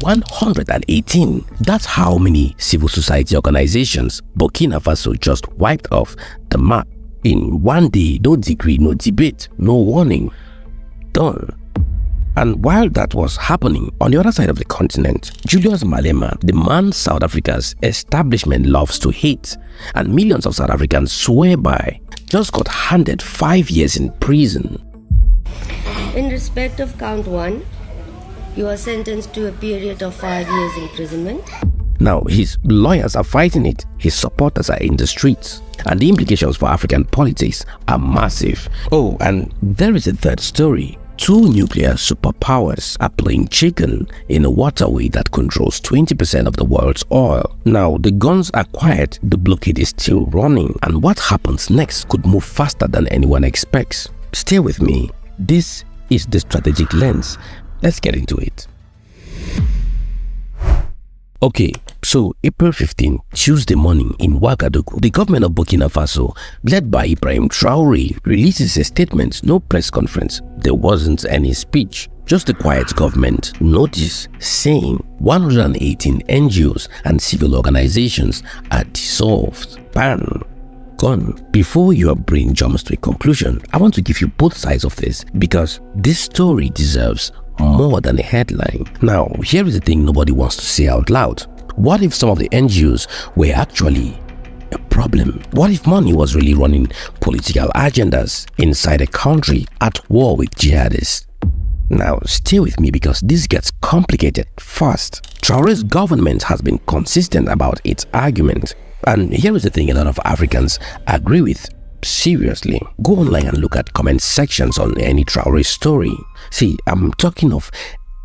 118. That's how many civil society organizations Burkina Faso just wiped off the map in one day. No degree, no debate, no warning. Done. And while that was happening, on the other side of the continent, Julius Malema, the man South Africa's establishment loves to hate and millions of South Africans swear by, just got handed 5 years in prison. In respect of count 1, you are sentenced to a period of 5 years imprisonment. Now, his lawyers are fighting it, his supporters are in the streets, and the implications for African politics are massive. Oh, and there is a third story. 2 nuclear superpowers are playing chicken in a waterway that controls 20% of the world's oil. Now, the guns are quiet, the blockade is still running, and what happens next could move faster than anyone expects. Stay with me. This is the strategic lens. Let's get into it. Okay, so April 15, Tuesday morning in Ouagadougou, the government of Burkina Faso, led by Ibrahim Traoré, releases a statement, no press conference. There wasn't any speech, just a quiet government notice saying 118 NGOs and civil organizations are dissolved, banned, gone. Before your brain jumps to a conclusion, I want to give you both sides of this because this story deserves more than a headline. Now, here is the thing nobody wants to say out loud. What if some of the NGOs were actually a problem? What if money was really running political agendas inside a country at war with jihadists? Now, stay with me because this gets complicated fast. Traoré's government has been consistent about its argument. And here is the thing a lot of Africans agree with. Seriously, go online and look at comment sections on any Traoré story. See, I'm talking of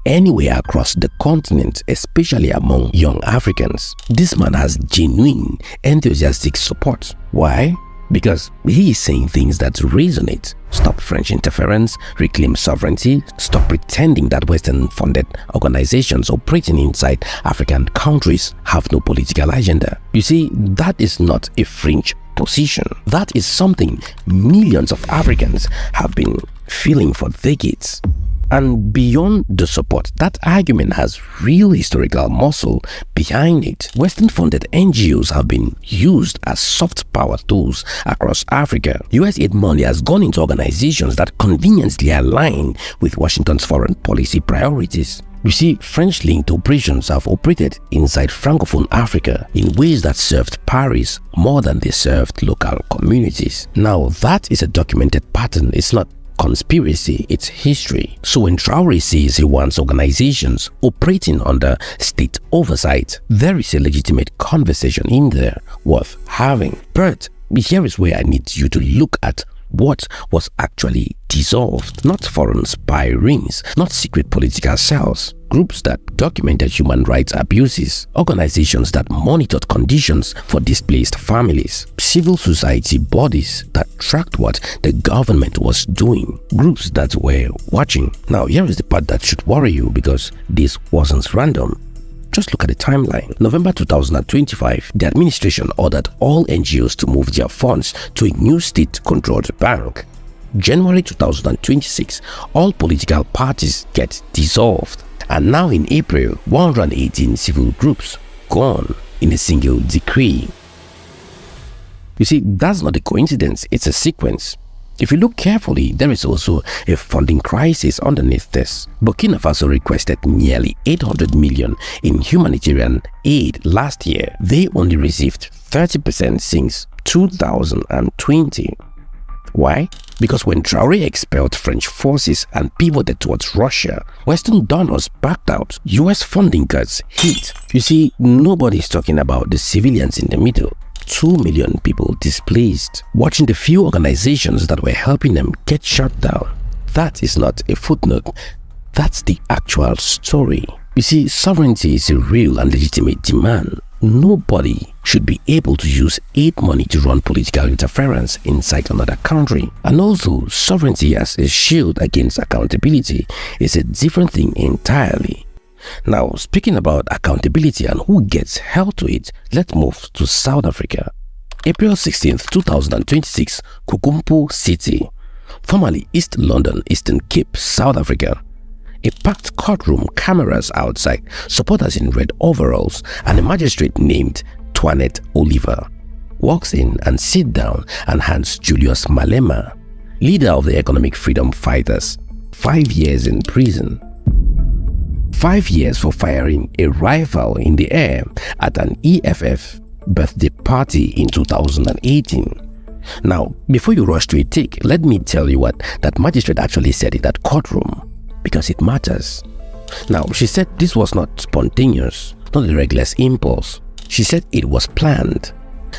anywhere across the continent, especially among young Africans. This man has genuine, enthusiastic support. Why? Because he is saying things that resonate. Stop French interference, reclaim sovereignty, stop pretending that Western-funded organizations operating inside African countries have no political agenda. You see, that is not a fringe position. That is something millions of Africans have been feeling for decades. And beyond the support, that argument has real historical muscle behind it. Western-funded NGOs have been used as soft power tools across Africa. US aid money has gone into organizations that conveniently align with Washington's foreign policy priorities. You see, French-linked operations have operated inside Francophone Africa in ways that served Paris more than they served local communities. Now, that is a documented pattern. It's not conspiracy, it's history. So when Traoré says he wants organizations operating under state oversight, there is a legitimate conversation in there worth having. But here is where I need you to look at what was actually dissolved. Not foreign spy rings, not secret political cells, groups that documented human rights abuses, organizations that monitored conditions for displaced families, civil society bodies that tracked what the government was doing, groups that were watching. Now, here is the part that should worry you because this wasn't random. Just look at the timeline. November 2025, the administration ordered all NGOs to move their funds to a new state-controlled bank. January 2026, all political parties get dissolved. And now in April, 118 civil groups gone in a single decree. You see, that's not a coincidence, it's a sequence. If you look carefully, there is also a funding crisis underneath this. Burkina Faso requested nearly 800 million in humanitarian aid last year. They only received 30% since 2020. Why? Because when Traoré expelled French forces and pivoted towards Russia, Western donors backed out. US funding cuts hit. You see, nobody's talking about the civilians in the middle. 2 million people displaced, watching the few organizations that were helping them get shut down. That is not a footnote. That's the actual story. You see, sovereignty is a real and legitimate demand. Nobody should be able to use aid money to run political interference inside another country. And also, sovereignty as a shield against accountability is a different thing entirely. Now, speaking about accountability and who gets held to it, let's move to South Africa. April 16, 2026, Kukumpu City, formerly East London, Eastern Cape, South Africa. A packed courtroom, cameras outside, supporters in red overalls, and a magistrate named Toinette Oliver walks in and sits down and hands Julius Malema, leader of the economic freedom fighters, 5 years in prison. 5 years for firing a rifle in the air at an EFF birthday party in 2018. Now, before you rush to a take, let me tell you what that magistrate actually said in that courtroom, because it matters. Now, she said this was not spontaneous, not a reckless impulse. She said it was planned.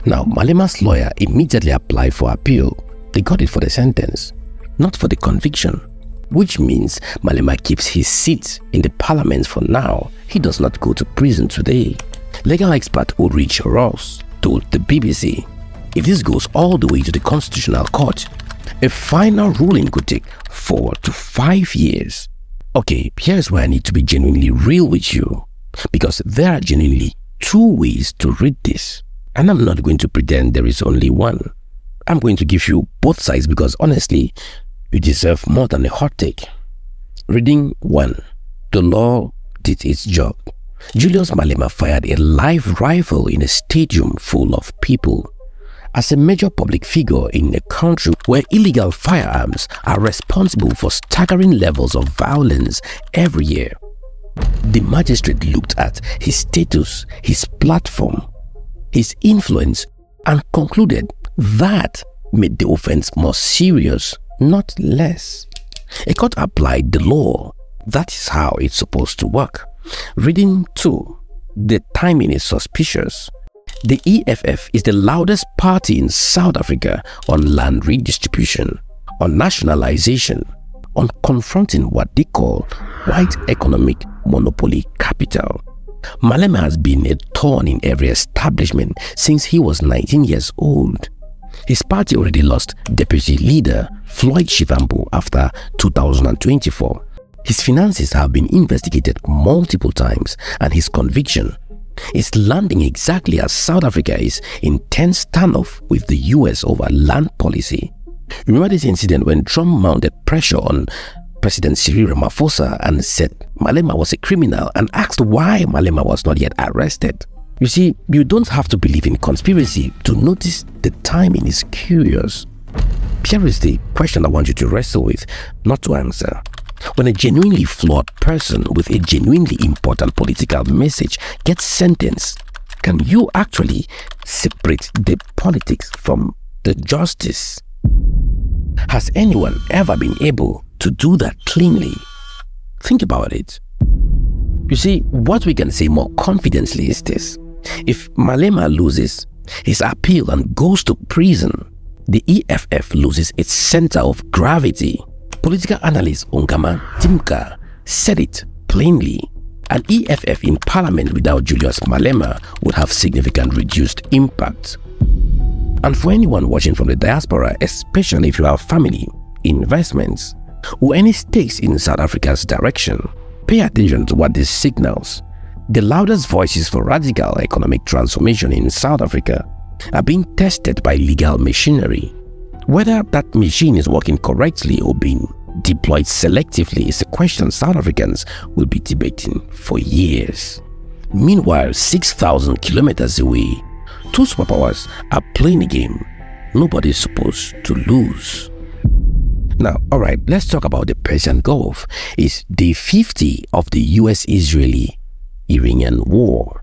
Now, Malema's lawyer immediately applied for appeal. They got it for the sentence, not for the conviction, which means Malema keeps his seat in the parliament for now. He does not go to prison today. Legal expert Ulrich Ross told the BBC, if this goes all the way to the Constitutional Court, a final ruling could take 4 to 5 years. Okay, here's where I need to be genuinely real with you, because there are genuinely 2 ways to read this. And I'm not going to pretend there is only one. I'm going to give you both sides because honestly, you deserve more than a hot take. Reading 1. The law did its job. Julius Malema fired a live rifle in a stadium full of people. As a major public figure in a country where illegal firearms are responsible for staggering levels of violence every year, the magistrate looked at his status, his platform, his influence, and concluded that made the offense more serious, not less. A court applied the law. That is how it's supposed to work. Reading 2. The timing is suspicious. The EFF is the loudest party in South Africa on land redistribution, on nationalization, on confronting what they call white economic monopoly capital. Malema has been a thorn in every establishment since he was 19 years old. His party already lost deputy leader Floyd Shivambu after 2024. His finances have been investigated multiple times, and his conviction is landing exactly as South Africa is in tense standoff with the US over land policy. Remember this incident when Trump mounted pressure on President Cyril Ramaphosa and said Malema was a criminal and asked why Malema was not yet arrested. You see, you don't have to believe in conspiracy to notice the timing is curious. Here is the question I want you to wrestle with, not to answer. When a genuinely flawed person with a genuinely important political message gets sentenced, can you actually separate the politics from the justice? Has anyone ever been able to do that cleanly? Think about it. You see, what we can say more confidently is this. If Malema loses his appeal and goes to prison, the EFF loses its center of gravity. Political analyst Ongama Timka said it plainly. An EFF in parliament without Julius Malema would have significant reduced impact. And for anyone watching from the diaspora, especially if you have family, investments, or any stakes in South Africa's direction, pay attention to what this signals. The loudest voices for radical economic transformation in South Africa are being tested by legal machinery. Whether that machine is working correctly or being deployed selectively is a question South Africans will be debating for years. Meanwhile, 6,000 kilometers away, 2 superpowers are playing a game nobody is supposed to lose. Now, alright, let's talk about the Persian Gulf. It's day 50 of the US-Israeli-Iranian war,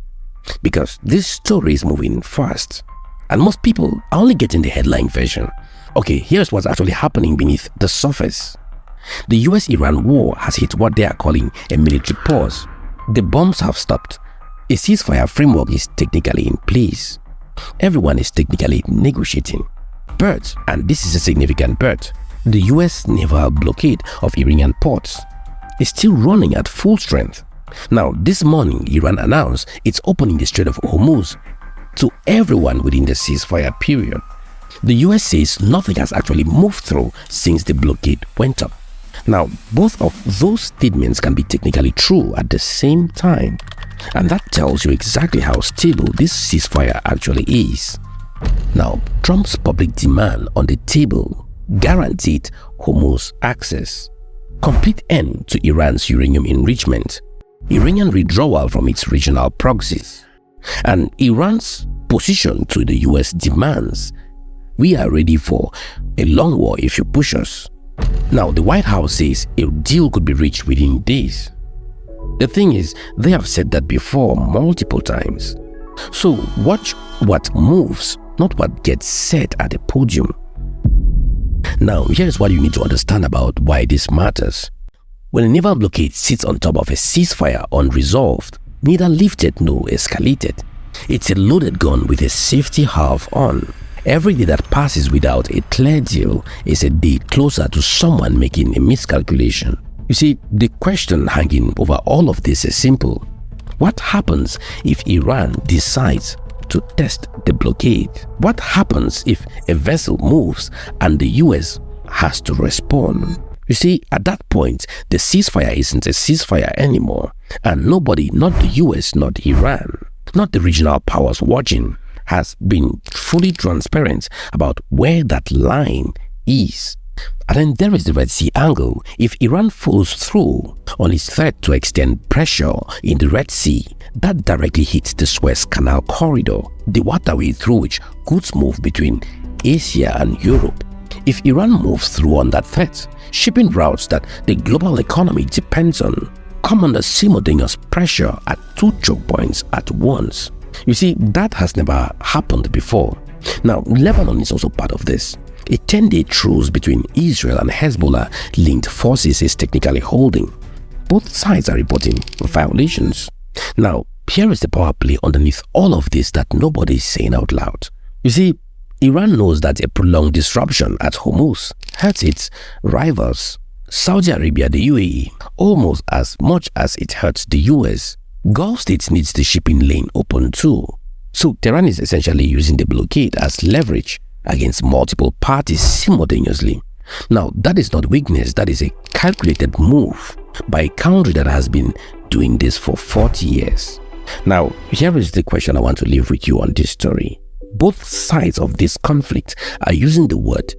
because this story is moving fast and most people are only getting the headline version. Okay, here's what's actually happening beneath the surface. The US-Iran war has hit what they are calling a military pause. The bombs have stopped. A ceasefire framework is technically in place. Everyone is technically negotiating. But, and this is a significant but, the US naval blockade of Iranian ports is still running at full strength. Now, this morning, Iran announced it's opening the Strait of Hormuz to everyone within the ceasefire period. The US says nothing has actually moved through since the blockade went up. Now, both of those statements can be technically true at the same time, and that tells you exactly how stable this ceasefire actually is. Now, Trump's public demand on the table guaranteed Hormuz access. complete end to Iran's uranium enrichment, Iranian withdrawal from its regional proxies, and Iran's position to the US demands, we are ready for a long war if you push us. Now, the White House says a deal could be reached within days. The thing is, they have said that before multiple times. So watch what moves, not what gets said at the podium. Now, here's what you need to understand about why this matters. When a naval blockade sits on top of a ceasefire unresolved, neither lifted nor escalated, it's a loaded gun with a safety valve on. Every day that passes without a clear deal is a day closer to someone making a miscalculation. You see, the question hanging over all of this is simple. What happens if Iran decides to test the blockade? What happens if a vessel moves and the US has to respond? You see, at that point, the ceasefire isn't a ceasefire anymore, and nobody, not the US, not Iran, not the regional powers watching, has been fully transparent about where that line is. And then there is the Red Sea angle. If Iran follows through on its threat to extend pressure in the Red Sea, that directly hits the Suez Canal corridor, the waterway through which goods move between Asia and Europe. If Iran moves through on that threat, shipping routes that the global economy depends on come under simultaneous pressure at two choke points at once. You see, that has never happened before. Now, Lebanon is also part of this. A 10-day truce between Israel and Hezbollah-linked forces is technically holding. Both sides are reporting violations. Now, here is the power play underneath all of this that nobody is saying out loud. You see, Iran knows that a prolonged disruption at Hormuz hurts its rivals, Saudi Arabia, the UAE, almost as much as it hurts the US. Gulf states needs the shipping lane open too. So Tehran is essentially using the blockade as leverage against multiple parties simultaneously. Now, that is not weakness, that is a calculated move by a country that has been doing this for 40 years. Now, here is the question I want to leave with you on this story. Both sides of this conflict are using the word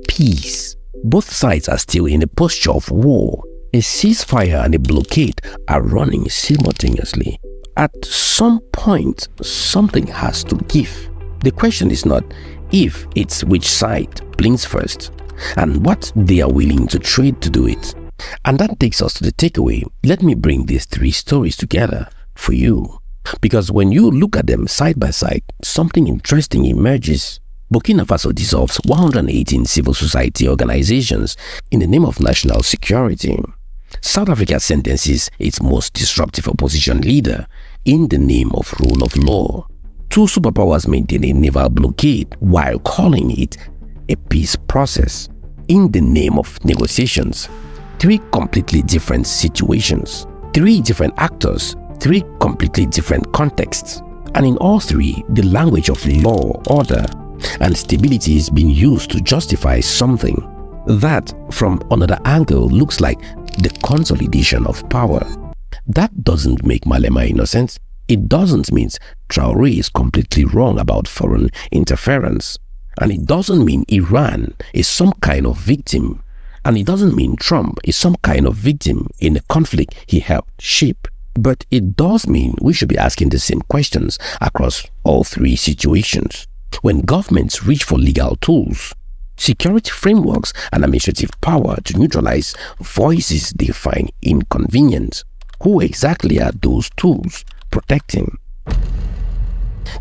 peace. Both sides are still in a posture of war. A ceasefire and a blockade are running simultaneously. At some point, something has to give. The question is not if, it's which side blinks first and what they are willing to trade to do it. And that takes us to the takeaway. Let me bring these three stories together for you. Because when you look at them side by side, something interesting emerges. Burkina Faso dissolves 118 civil society organizations in the name of national security. South Africa sentences its most disruptive opposition leader in the name of rule of law. Two superpowers maintain a naval blockade while calling it a peace process in the name of negotiations. Three completely different situations, three different actors, three completely different contexts, and in all three, the language of law, order, and stability is being used to justify something that, from another angle, looks like the consolidation of power. That doesn't make Malema innocent. It doesn't mean Traoré is completely wrong about foreign interference. And it doesn't mean Iran is some kind of victim. And it doesn't mean Trump is some kind of victim in a conflict he helped shape. But it does mean we should be asking the same questions across all three situations. When governments reach for legal tools, security frameworks, and administrative power to neutralize voices they find inconvenient, who exactly are those tools protecting?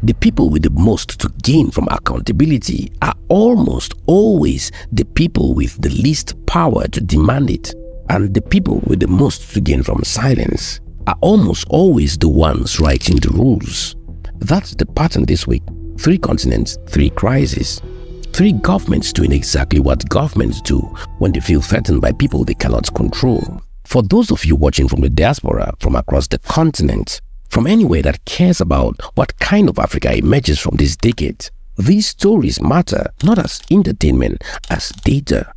The people with the most to gain from accountability are almost always the people with the least power to demand it. And the people with the most to gain from silence are almost always the ones writing the rules. That's the pattern this week. 3 continents, 3 crises. 3 governments doing exactly what governments do when they feel threatened by people they cannot control. For those of you watching from the diaspora, from across the continent, from anywhere that cares about what kind of Africa emerges from this decade, these stories matter not as entertainment, as data,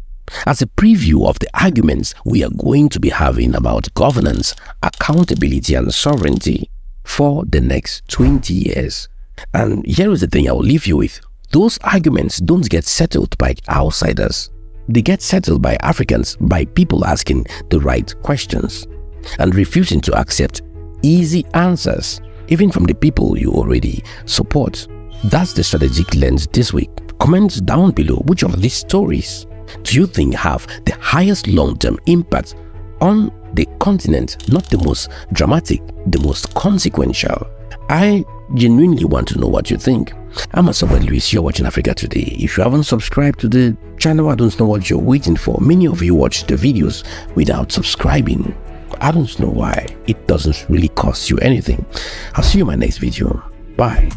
as a preview of the arguments we are going to be having about governance, accountability, and sovereignty for the next 20 years. And here is the thing I will leave you with. Those arguments don't get settled by outsiders. They get settled by Africans by people asking the right questions and refusing to accept easy answers, even from the people you already support. That's the strategic lens this week. Comment down below which of these stories do you think have the highest long-term impact on the continent, not the most dramatic, the most consequential. I genuinely want to know what you think. I'm Asabe Luis, you're watching Africa Today. If you haven't subscribed to the channel, I don't know what you're waiting for. Many of you watch the videos without subscribing. I don't know why. It doesn't really cost you anything. I'll see you in my next video. Bye.